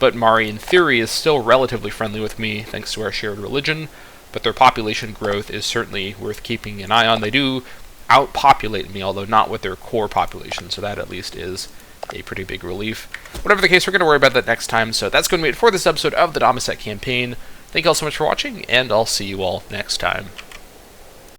But Mari, in theory, is still relatively friendly with me, thanks to our shared religion, but their population growth is certainly worth keeping an eye on. They do outpopulate me, although not with their core population, so that at least is a pretty big relief. Whatever the case, we're going to worry about that next time, so that's going to be it for this episode of the Dammâseq Campaign. Thank you all so much for watching, and I'll see you all next time.